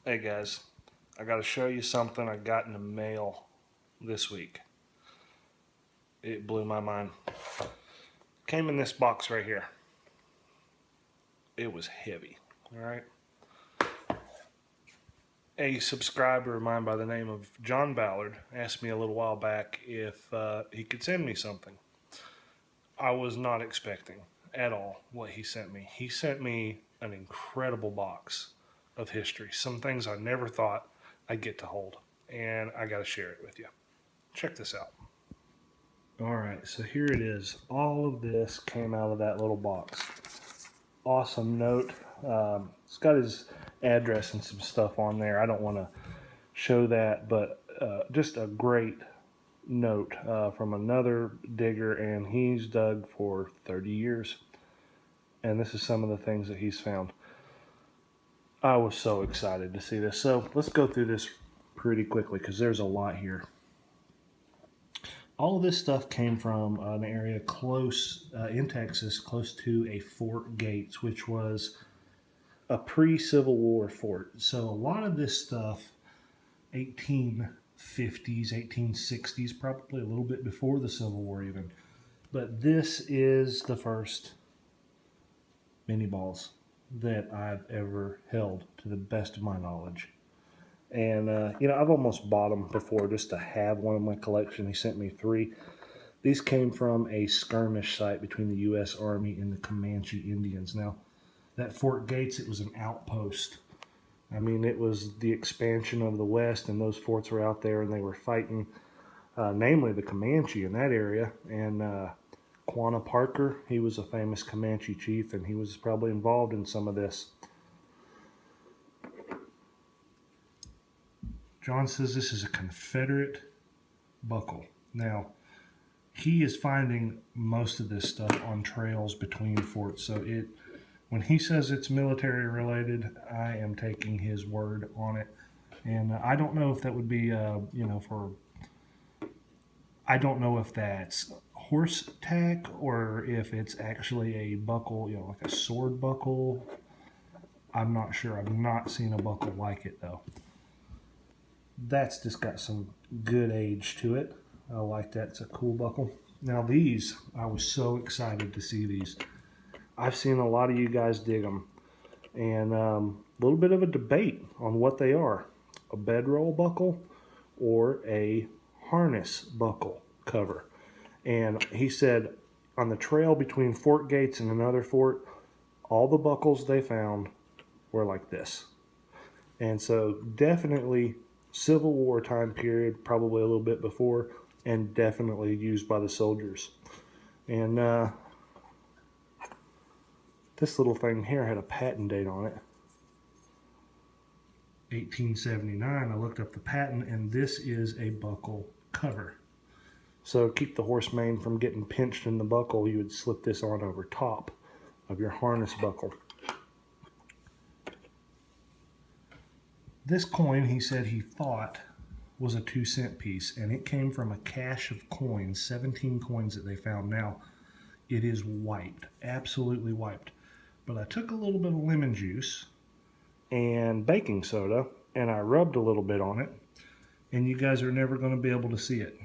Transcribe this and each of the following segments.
Hey guys, I got to show you something I got in the mail this week. It blew my mind. Came in this box right here. It was heavy, all right? A subscriber of mine by the name of John Ballard asked me a little while back if he could send me something. I was not expecting at all what he sent me. He sent me an incredible box of history, some things I never thought I'd get to hold, and I got to share it with you. Check this out. All right, so here it is. All of this came out of that little box. Awesome note. It's got his address and some stuff on there. I don't want to show that, but just a great note from another digger, and he's dug for 30 years. And this is some of the things that he's found. I was so excited to see this. So let's go through this pretty quickly because there's a lot here. All of this stuff came from an area close in Texas, close to a Fort Gates, which was a pre-Civil War fort. So a lot of this stuff, 1850s, 1860s, probably a little bit before the Civil War even. But this is the first mini balls that I've ever held, to the best of my knowledge. And, I've almost bought them before just to have one in my collection. He sent me 3. These came from a skirmish site between the U.S. Army and the Comanche Indians. Now, that Fort Gates, it was an outpost. I mean, it was the expansion of the West, and those forts were out there, and they were fighting, namely the Comanche in that area. And Quanah Parker, he was a famous Comanche chief, and he was probably involved in some of this. John says this is a Confederate buckle. Now, he is finding most of this stuff on trails between forts. So when he says it's military related, I am taking his word on it. And I don't know if that would be, I don't know if that's horse tack or if it's actually a buckle, like a sword buckle. I'm not sure. I've not seen a buckle like it though. That's just got some good age to it. I like that. It's a cool buckle. Now these, I was so excited to see these. I've seen a lot of you guys dig them. And a little bit of a debate on what they are. A bedroll buckle or a harness buckle cover. And he said on the trail between Fort Gates and another fort, all the buckles they found were like this. And so definitely Civil War time period, probably a little bit before, and definitely used by the soldiers. And this little thing here had a patent date on it. 1879. I looked up the patent, and this is a buckle cover. So keep the horse mane from getting pinched in the buckle, you would slip this on over top of your harness buckle. This coin, he said he thought, was a 2-cent piece, and it came from a cache of coins, 17 coins that they found. Now, it is wiped, absolutely wiped. But I took a little bit of lemon juice and baking soda, and I rubbed a little bit on it, and you guys are never going to be able to see it.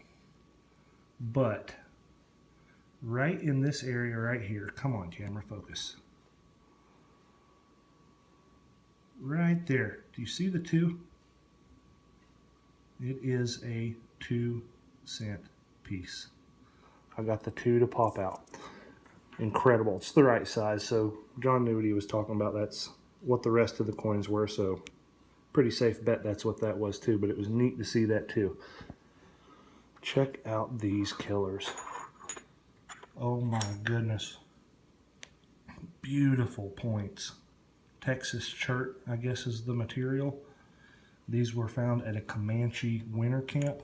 But right in this area right here, come on camera, focus. Right there, do you see the 2? It is a 2-cent piece. I got the 2 to pop out. Incredible. It's the right size, so John knew what he was talking about. That's what the rest of the coins were, so pretty safe bet that's what that was too, but it was neat to see that too. Check out these killers. Oh my goodness. Beautiful points. Texas chert, I guess, is the material. These were found at a Comanche winter camp.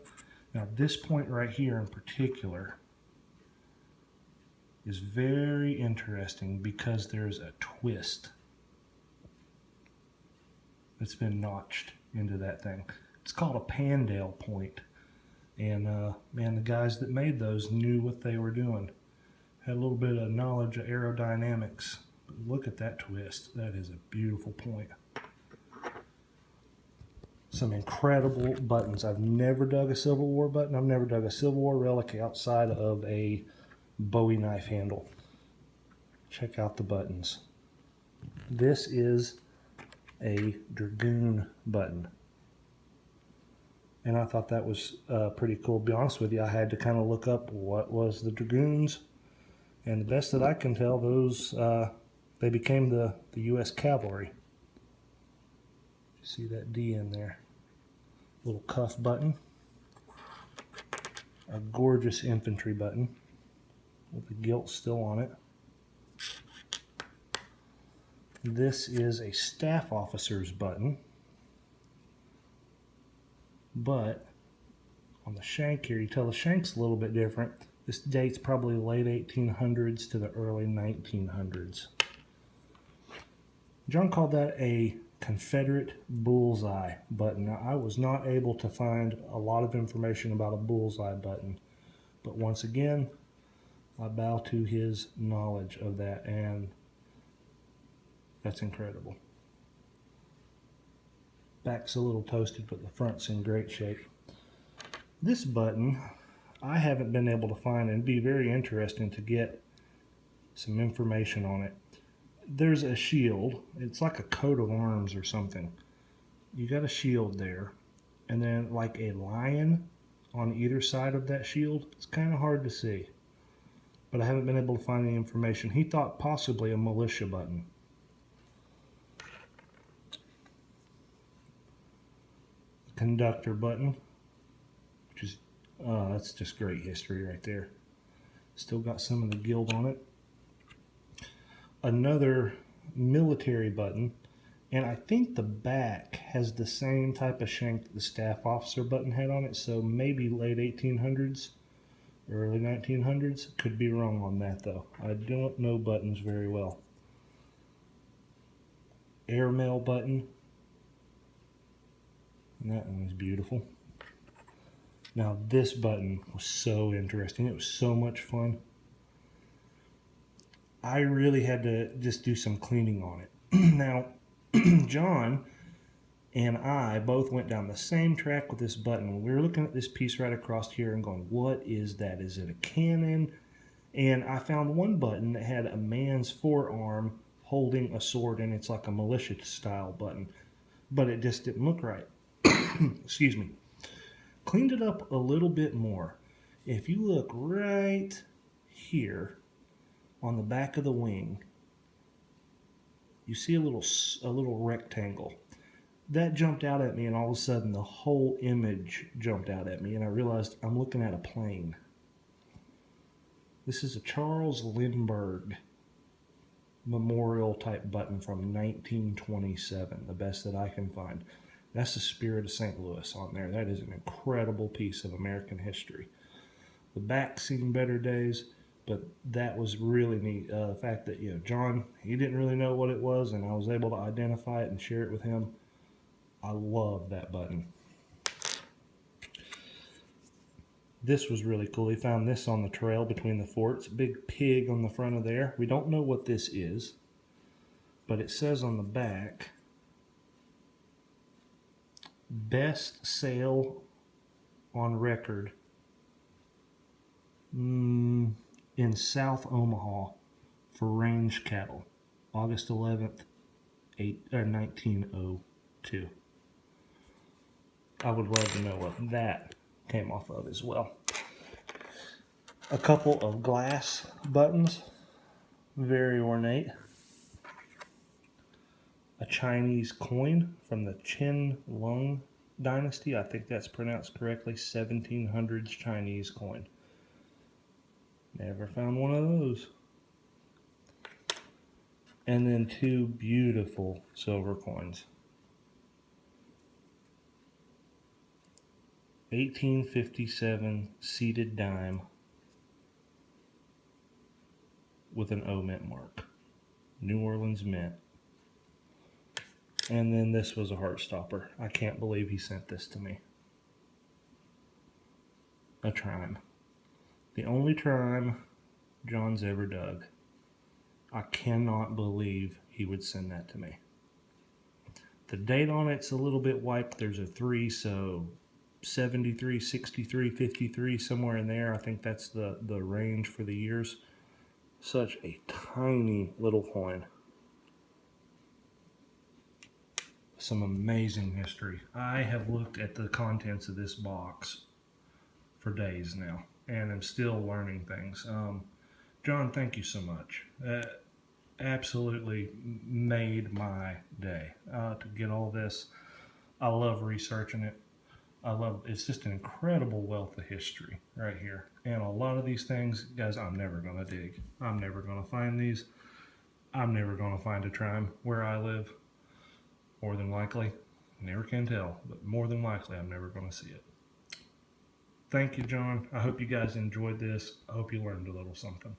Now this point right here in particular is very interesting because there's a twist that's been notched into that thing. It's called a Pandale point. And man, the guys that made those knew what they were doing. Had a little bit of knowledge of aerodynamics. But look at that twist. That is a beautiful point. Some incredible buttons. I've never dug a Civil War button. I've never dug a Civil War relic outside of a Bowie knife handle. Check out the buttons. This is a Dragoon button. And I thought that was pretty cool. To be honest with you, I had to kind of look up what was the Dragoons. And the best that I can tell, those they became the U.S. Cavalry. See that D in there. Little cuff button. A gorgeous infantry button with the gilt still on it. This is a staff officer's button. But on the shank here, you tell the shank's a little bit different. This dates probably late 1800s to the early 1900s. John called that a Confederate bullseye button. Now, I was not able to find a lot of information about a bullseye button, but once again, I bow to his knowledge of that, and that's incredible. Back's a little toasted, but the front's in great shape. This button, I haven't been able to find, and it'd be very interesting to get some information on it. There's a shield. It's like a coat of arms or something. You got a shield there, and then like a lion on either side of that shield. It's kind of hard to see, but I haven't been able to find any information. He thought possibly a militia button. Conductor button, which is that's just great history right there. Still got some of the gilt on it. Another military button, and I think the back has the same type of shank that the staff officer button had on it, so maybe late 1800s, early 1900s. Could be wrong on that though. I don't know buttons very well. Airmail button. And that one was beautiful. Now this button was so interesting. It was so much fun. I really had to just do some cleaning on it. Now, John and I both went down the same track with this button. We were looking at this piece right across here and going, what is that? Is it a cannon? And I found one button that had a man's forearm holding a sword, and it's like a militia style button, but it just didn't look right. Excuse me. Cleaned it up a little bit more. If you look right here on the back of the wing, you see a little rectangle. That jumped out at me, and all of a sudden the whole image jumped out at me, and I realized I'm looking at a plane. This is a Charles Lindbergh memorial type button from 1927, the best that I can find. That's the Spirit of St. Louis on there. That is an incredible piece of American history. The back's seen better days, but that was really neat. The fact that, John, he didn't really know what it was, and I was able to identify it and share it with him. I love that button. This was really cool. He found this on the trail between the forts. Big pig on the front of there. We don't know what this is, but it says on the back, best sale on record in South Omaha for range cattle, August 11th, 1902. I would love to know what that came off of as well. A couple of glass buttons, very ornate. A Chinese coin from the Qianlong dynasty. I think that's pronounced correctly. 1700s Chinese coin. Never found one of those. And then two beautiful silver coins. 1857 seated dime with an O mint mark. New Orleans Mint. And then this was a heart stopper. I can't believe he sent this to me. A trime. The only trime John's ever dug. I cannot believe he would send that to me. The date on it's a little bit wiped. There's a 3, so 73, 63, 53, somewhere in there. I think that's the range for the years. Such a tiny little coin. Some amazing history. I have looked at the contents of this box for days now, and I'm still learning things. John, thank you so much. Absolutely made my day to get all this. I love researching it. It's just an incredible wealth of history right here. And a lot of these things, guys, I'm never going to dig. I'm never going to find these. I'm never going to find a trime where I live. More than likely. Never can tell, but more than likely I'm never going to see it. Thank you, John. I hope you guys enjoyed this. I hope you learned a little something.